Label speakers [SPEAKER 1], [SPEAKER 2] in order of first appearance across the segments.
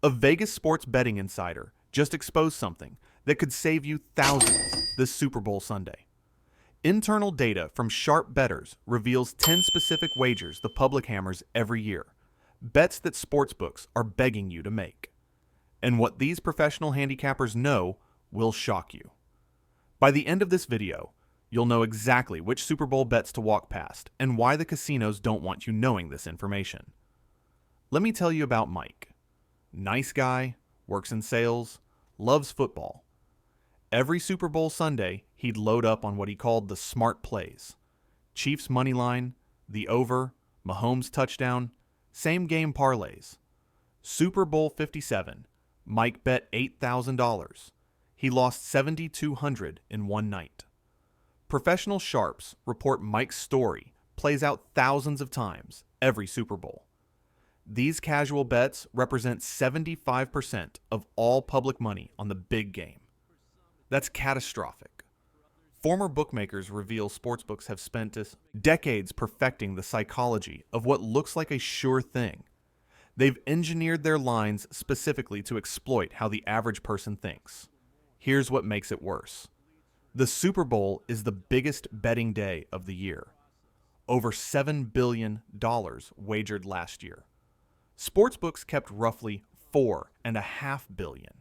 [SPEAKER 1] A Vegas sports betting insider just exposed something that could save you thousands this Super Bowl Sunday. Internal data from sharp bettors reveals 10 specific wagers the public hammers every year, bets that sportsbooks are begging you to make. And what these professional handicappers know will shock you. By the end of this video, you'll know exactly which Super Bowl bets to walk past and why the casinos don't want you knowing this information. Let me tell you about Mike. Nice guy, works in sales, loves football. Every Super Bowl Sunday, he'd load up on what he called the smart plays. Chiefs moneyline, the over, Mahomes touchdown, same game parlays. Super Bowl 57, Mike bet $8,000. He lost $7,200 in one night. Professional sharps report Mike's story plays out thousands of times every Super Bowl. These casual bets represent 75% of all public money on the big game. That's catastrophic. Former bookmakers reveal sportsbooks have spent decades perfecting the psychology of what looks like a sure thing. They've engineered their lines specifically to exploit how the average person thinks. Here's what makes it worse. The Super Bowl is the biggest betting day of the year. Over $7 billion wagered last year. Sportsbooks kept roughly $4.5 billion,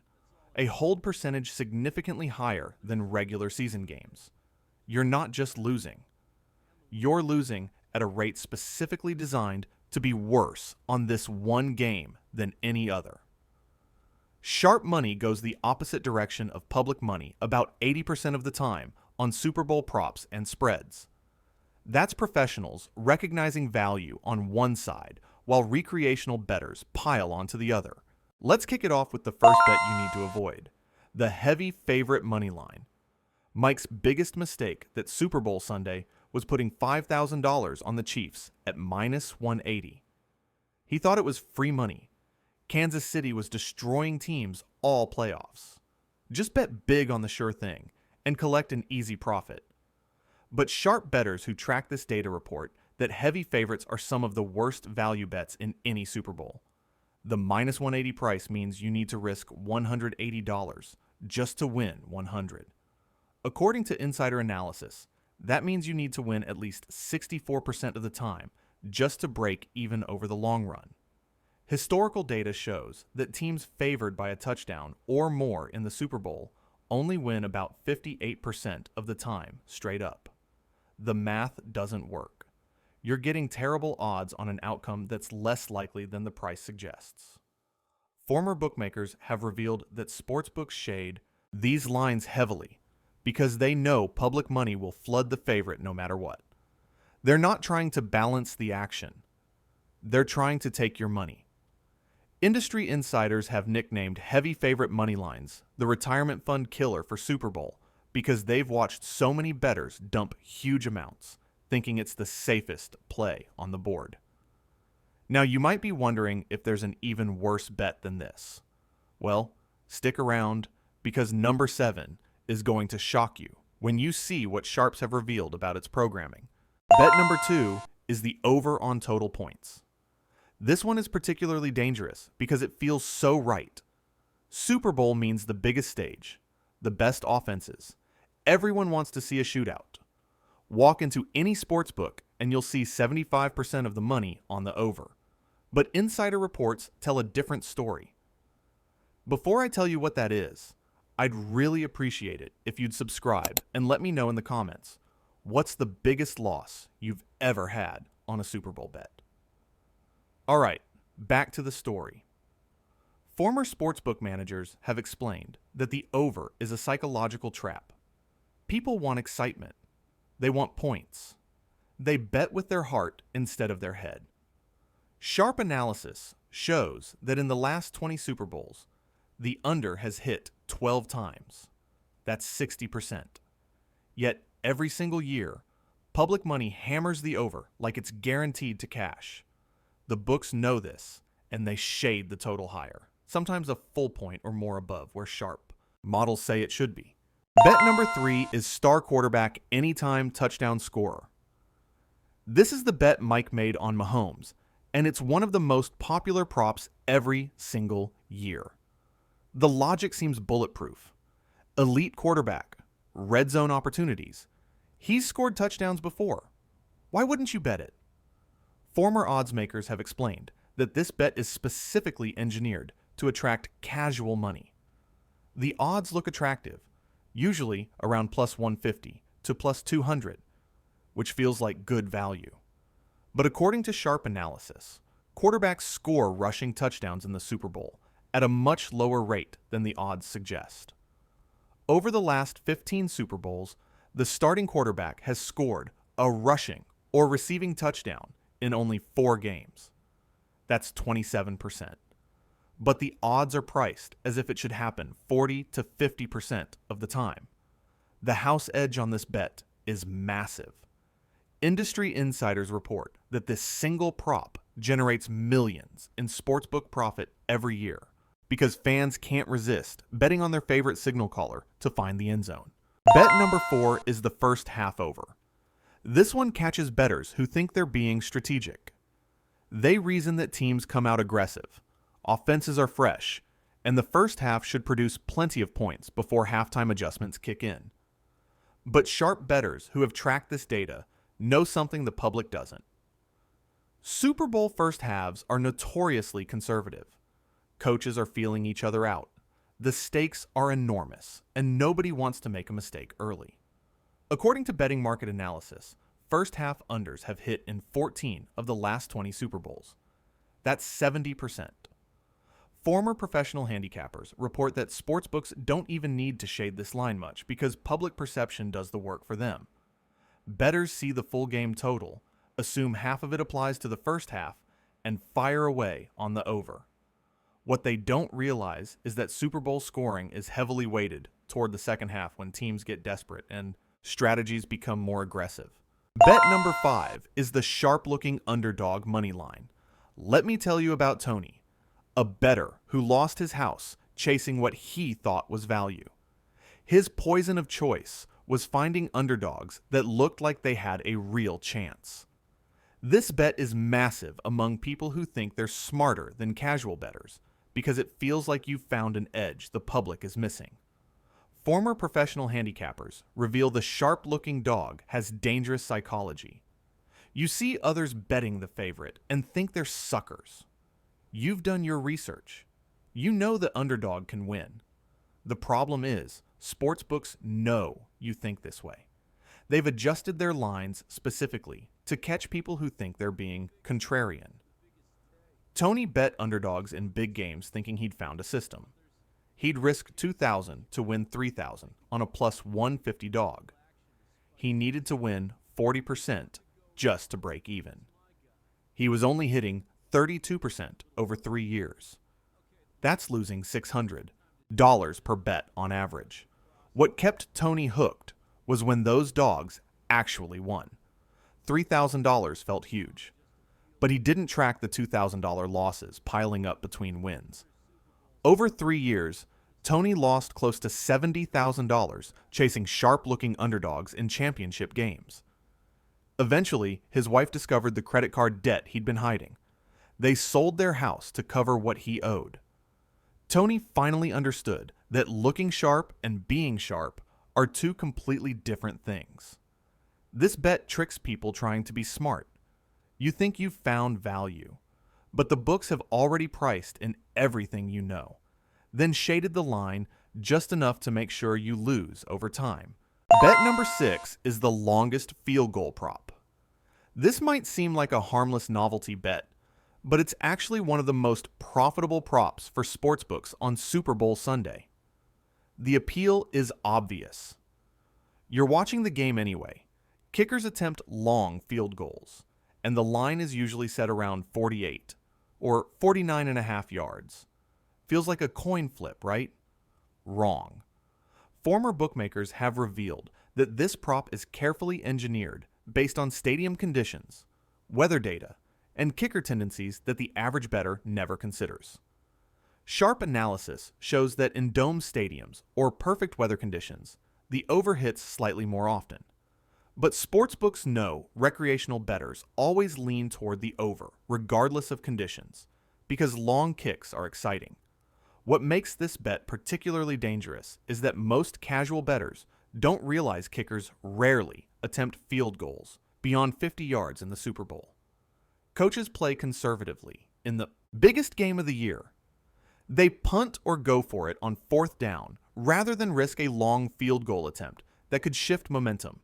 [SPEAKER 1] a hold percentage significantly higher than regular season games. You're not just losing. You're losing at a rate specifically designed to be worse on this one game than any other. Sharp money goes the opposite direction of public money about 80% of the time on Super Bowl props and spreads. That's professionals recognizing value on one side while recreational bettors pile onto the other. Let's kick it off with the first bet you need to avoid, the heavy favorite money line. Mike's biggest mistake that Super Bowl Sunday was putting $5,000 on the Chiefs at minus 180. He thought it was free money. Kansas City was destroying teams all playoffs. Just bet big on the sure thing and collect an easy profit. But sharp bettors who track this data report that heavy favorites are some of the worst value bets in any Super Bowl. The minus 180 price means you need to risk $180 just to win 100. According to insider analysis, that means you need to win at least 64% of the time just to break even over the long run. Historical data shows that teams favored by a touchdown or more in the Super Bowl only win about 58% of the time straight up. The math doesn't work. You're getting terrible odds on an outcome that's less likely than the price suggests. Former bookmakers have revealed that sportsbooks shade these lines heavily because they know public money will flood the favorite no matter what. They're not trying to balance the action. They're trying to take your money. Industry insiders have nicknamed heavy favorite money lines the retirement fund killer for Super Bowl because they've watched so many bettors dump huge amounts, thinking it's the safest play on the board. Now you might be wondering if there's an even worse bet than this. Well, stick around because number 7 is going to shock you when you see what sharps have revealed about its programming. Bet number 2 is the over on total points. This one is particularly dangerous because it feels so right. Super Bowl means the biggest stage, the best offenses. Everyone wants to see a shootout. Walk into any sports book and you'll see 75% of the money on the over. But insider reports tell a different story. Before I tell you what that is, I'd really appreciate it if you'd subscribe and let me know in the comments, what's the biggest loss you've ever had on a Super Bowl bet? All right, back to the story. Former sportsbook managers have explained that the over is a psychological trap. People want excitement. They want points. They bet with their heart instead of their head. Sharp analysis shows that in the last 20 Super Bowls, the under has hit 12 times. That's 60%. Yet every single year, public money hammers the over like it's guaranteed to cash. The books know this, and they shade the total higher, sometimes a full point or more above where sharp models say it should be. Bet number 3 is star quarterback anytime touchdown scorer. This is the bet Mike made on Mahomes, and it's one of the most popular props every single year. The logic seems bulletproof. Elite quarterback, red zone opportunities. He's scored touchdowns before. Why wouldn't you bet it? Former odds makers have explained that this bet is specifically engineered to attract casual money. The odds look attractive, usually around plus 150 to plus 200, which feels like good value. But according to sharp analysis, quarterbacks score rushing touchdowns in the Super Bowl at a much lower rate than the odds suggest. Over the last 15 Super Bowls, the starting quarterback has scored a rushing or receiving touchdown in only 4 games. That's 27%. But the odds are priced as if it should happen 40 to 50% of the time. The house edge on this bet is massive. Industry insiders report that this single prop generates millions in sportsbook profit every year because fans can't resist betting on their favorite signal caller to find the end zone. Bet number 4 is the first half over. This one catches bettors who think they're being strategic. They reason that teams come out aggressive, offenses are fresh, and the first half should produce plenty of points before halftime adjustments kick in. But sharp bettors who have tracked this data know something the public doesn't. Super Bowl first halves are notoriously conservative. Coaches are feeling each other out. The stakes are enormous, and nobody wants to make a mistake early. According to betting market analysis, first half unders have hit in 14 of the last 20 Super Bowls. That's 70%. Former professional handicappers report that sportsbooks don't even need to shade this line much because public perception does the work for them. Bettors see the full game total, assume half of it applies to the first half, and fire away on the over. What they don't realize is that Super Bowl scoring is heavily weighted toward the second half when teams get desperate and strategies become more aggressive. Bet number 5 is the sharp-looking underdog money line. Let me tell you about Tony, a bettor who lost his house chasing what he thought was value. His poison of choice was finding underdogs that looked like they had a real chance. This bet is massive among people who think they're smarter than casual bettors because it feels like you've found an edge the public is missing. Former professional handicappers reveal the sharp-looking dog has dangerous psychology. You see others betting the favorite and think they're suckers. You've done your research. You know the underdog can win. The problem is, sportsbooks know you think this way. They've adjusted their lines specifically to catch people who think they're being contrarian. Tony bet underdogs in big games thinking he'd found a system. He'd risk $2,000 to win $3,000 on a plus 150 dog. He needed to win 40% just to break even. He was only hitting 32% over 3 years. That's losing $600 per bet on average. What kept Tony hooked was when those dogs actually won. $3,000 felt huge. But he didn't track the $2,000 losses piling up between wins. Over 3 years, Tony lost close to $70,000 chasing sharp-looking underdogs in championship games. Eventually, his wife discovered the credit card debt he'd been hiding. They sold their house to cover what he owed. Tony finally understood that looking sharp and being sharp are two completely different things. This bet tricks people trying to be smart. You think you've found value, but the books have already priced in everything you know, then shaded the line just enough to make sure you lose over time. Bet number 6 is the longest field goal prop. This might seem like a harmless novelty bet, but it's actually one of the most profitable props for sportsbooks on Super Bowl Sunday. The appeal is obvious. You're watching the game anyway. Kickers attempt long field goals, and the line is usually set around 48 or 49.5 yards. Feels like a coin flip, right? Wrong. Former bookmakers have revealed that this prop is carefully engineered based on stadium conditions, weather data, and kicker tendencies that the average bettor never considers. Sharp analysis shows that in dome stadiums or perfect weather conditions, the over hits slightly more often. But sportsbooks know recreational bettors always lean toward the over, regardless of conditions, because long kicks are exciting. What makes this bet particularly dangerous is that most casual bettors don't realize kickers rarely attempt field goals beyond 50 yards in the Super Bowl. Coaches play conservatively in the biggest game of the year. They punt or go for it on fourth down rather than risk a long field goal attempt that could shift momentum.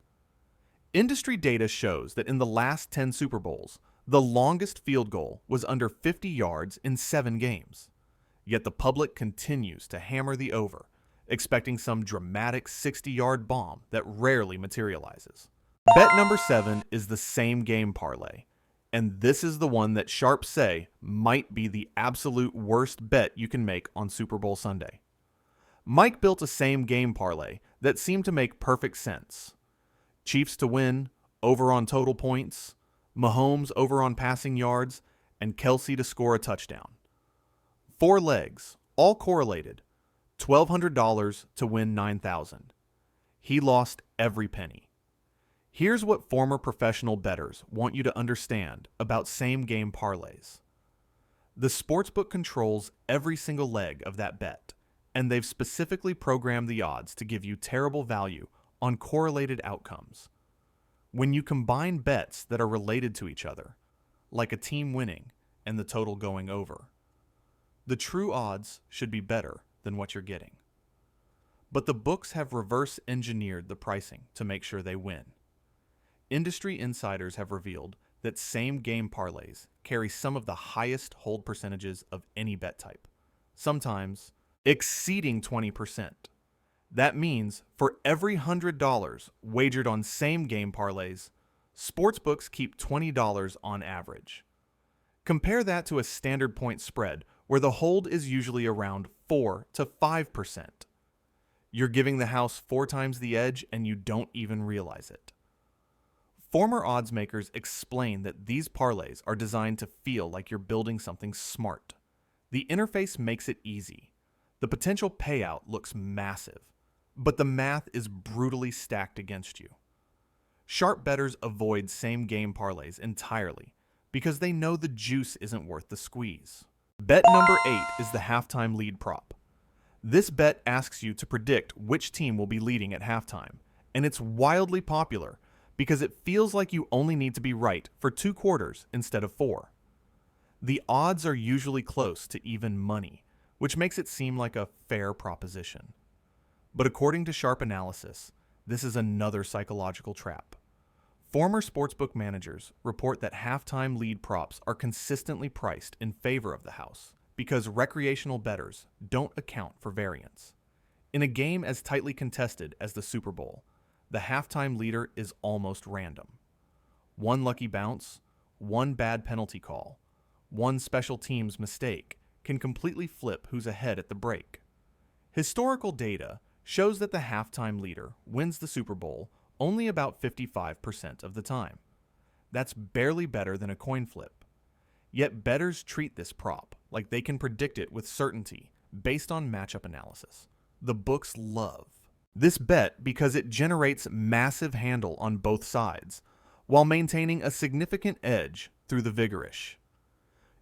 [SPEAKER 1] Industry data shows that in the last 10 Super Bowls, the longest field goal was under 50 yards in 7 games. Yet the public continues to hammer the over, expecting some dramatic 60-yard bomb that rarely materializes. Bet number 7 is the same game parlay, and this is the one that sharps say might be the absolute worst bet you can make on Super Bowl Sunday. Mike built a same game parlay that seemed to make perfect sense. Chiefs to win, over on total points, Mahomes over on passing yards, and Kelsey to score a touchdown. 4 legs, all correlated, $1,200 to win $9,000. He lost every penny. Here's what former professional bettors want you to understand about same-game parlays. The sportsbook controls every single leg of that bet, and they've specifically programmed the odds to give you terrible value on correlated outcomes. When you combine bets that are related to each other, like a team winning and the total going over, the true odds should be better than what you're getting. But the books have reverse engineered the pricing to make sure they win. Industry insiders have revealed that same-game parlays carry some of the highest hold percentages of any bet type, sometimes exceeding 20%. That means for every $100 wagered on same-game parlays, sportsbooks keep $20 on average. Compare that to a standard point spread where the hold is usually around 4 to 5%. You're giving the house 4 times the edge and you don't even realize it. Former odds makers explain that these parlays are designed to feel like you're building something smart. The interface makes it easy. The potential payout looks massive, but the math is brutally stacked against you. Sharp bettors avoid same-game parlays entirely because they know the juice isn't worth the squeeze. Bet number 8 is the halftime lead prop. This bet asks you to predict which team will be leading at halftime, and it's wildly popular because it feels like you only need to be right for 2 quarters instead of 4. The odds are usually close to even money, which makes it seem like a fair proposition. But according to Sharp Analysis, this is another psychological trap. Former sportsbook managers report that halftime lead props are consistently priced in favor of the house because recreational bettors don't account for variance. In a game as tightly contested as the Super Bowl, the halftime leader is almost random. One lucky bounce, one bad penalty call, one special teams mistake can completely flip who's ahead at the break. Historical data shows that the halftime leader wins the Super Bowl only about 55% of the time. That's barely better than a coin flip. Yet bettors treat this prop like they can predict it with certainty based on matchup analysis. The books love this bet because it generates massive handle on both sides while maintaining a significant edge through the vigorish.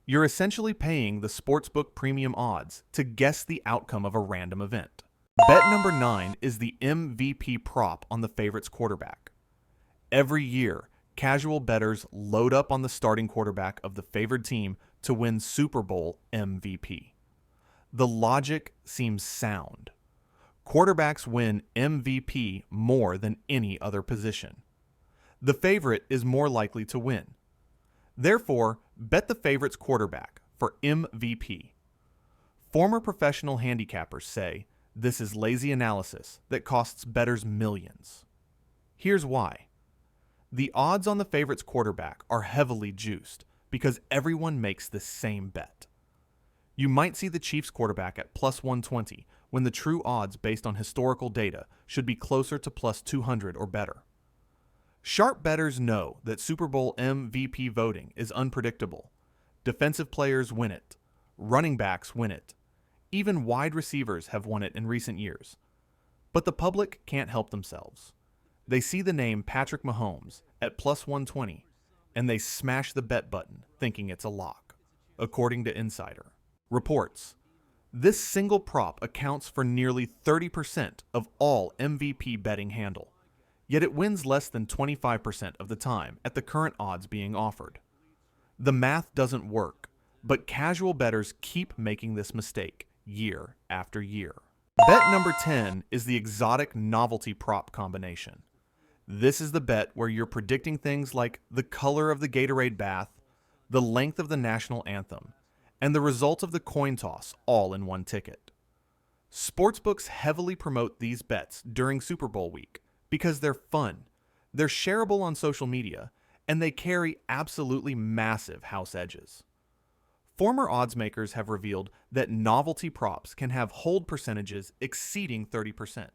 [SPEAKER 1] You're essentially paying the sportsbook premium odds to guess the outcome of a random event. Bet number 9 is the MVP prop on the favorite's quarterback. Every year, casual bettors load up on the starting quarterback of the favored team to win Super Bowl MVP. The logic seems sound. Quarterbacks win MVP more than any other position. The favorite is more likely to win. Therefore, bet the favorite's quarterback for MVP. Former professional handicappers say this is lazy analysis that costs bettors millions. Here's why. The odds on the favorite's quarterback are heavily juiced because everyone makes the same bet. You might see the Chiefs quarterback at plus 120 when the true odds based on historical data should be closer to plus 200 or better. Sharp bettors know that Super Bowl MVP voting is unpredictable. Defensive players win it. Running backs win it. Even wide receivers have won it in recent years. But the public can't help themselves. They see the name Patrick Mahomes at plus 120, and they smash the bet button thinking it's a lock, according to Insider. Reports. This single prop accounts for nearly 30% of all MVP betting handle, yet it wins less than 25% of the time at the current odds being offered. The math doesn't work, but casual bettors keep making this mistake year after year. Bet number 10 is the exotic novelty prop combination. This is the bet where you're predicting things like the color of the Gatorade bath, the length of the national anthem, and the result of the coin toss all in one ticket. Sportsbooks heavily promote these bets during Super Bowl week because they're fun, they're shareable on social media, and they carry absolutely massive house edges. Former odds makers have revealed that novelty props can have hold percentages exceeding 30%.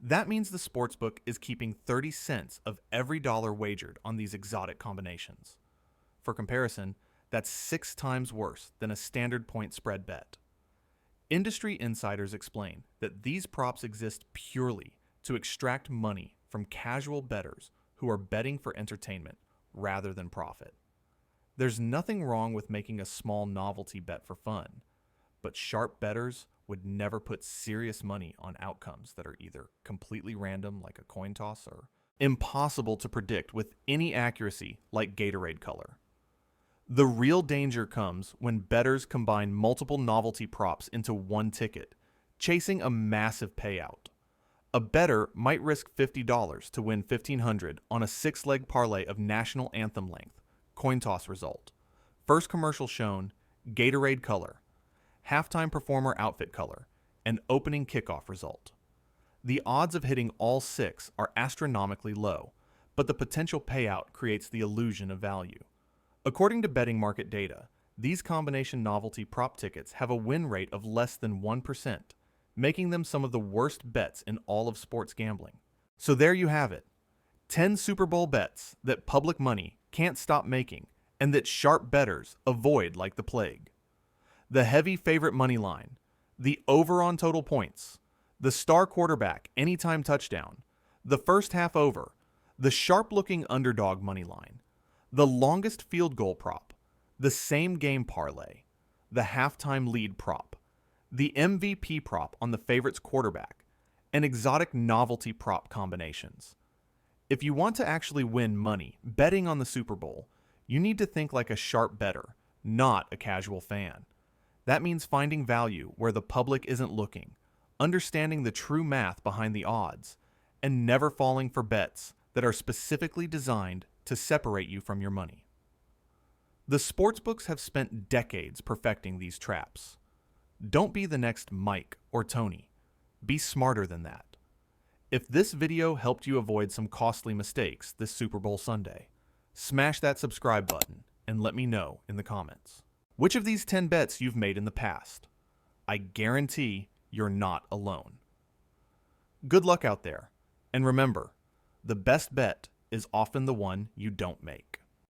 [SPEAKER 1] That means the sportsbook is keeping 30 cents of every dollar wagered on these exotic combinations. For comparison, that's 6 times worse than a standard point spread bet. Industry insiders explain that these props exist purely to extract money from casual bettors who are betting for entertainment rather than profit. There's nothing wrong with making a small novelty bet for fun, but sharp bettors would never put serious money on outcomes that are either completely random like a coin toss or impossible to predict with any accuracy like Gatorade color. The real danger comes when bettors combine multiple novelty props into one ticket, chasing a massive payout. A bettor might risk $50 to win $1,500 on a 6-leg parlay of national anthem length, coin toss result, first commercial shown, Gatorade color, halftime performer outfit color, and opening kickoff result. The odds of hitting all 6 are astronomically low, but the potential payout creates the illusion of value. According to betting market data, these combination novelty prop tickets have a win rate of less than 1%, making them some of the worst bets in all of sports gambling. So there you have it. 10 Super Bowl bets that public money can't stop making and that sharp bettors avoid like the plague. The heavy favorite money line, the over on total points, the star quarterback anytime touchdown, the first half over, the sharp-looking underdog money line, the longest field goal prop, the same game parlay, the halftime lead prop, the MVP prop on the favorite's quarterback, and exotic novelty prop combinations. If you want to actually win money betting on the Super Bowl, you need to think like a sharp bettor, not a casual fan. That means finding value where the public isn't looking, understanding the true math behind the odds, and never falling for bets that are specifically designed to separate you from your money. The sportsbooks have spent decades perfecting these traps. Don't be the next Mike or Tony. Be smarter than that. If this video helped you avoid some costly mistakes this Super Bowl Sunday, smash that subscribe button and let me know in the comments. Which of these 10 bets you've made in the past? I guarantee you're not alone. Good luck out there, and remember, the best bet is often the one you don't make.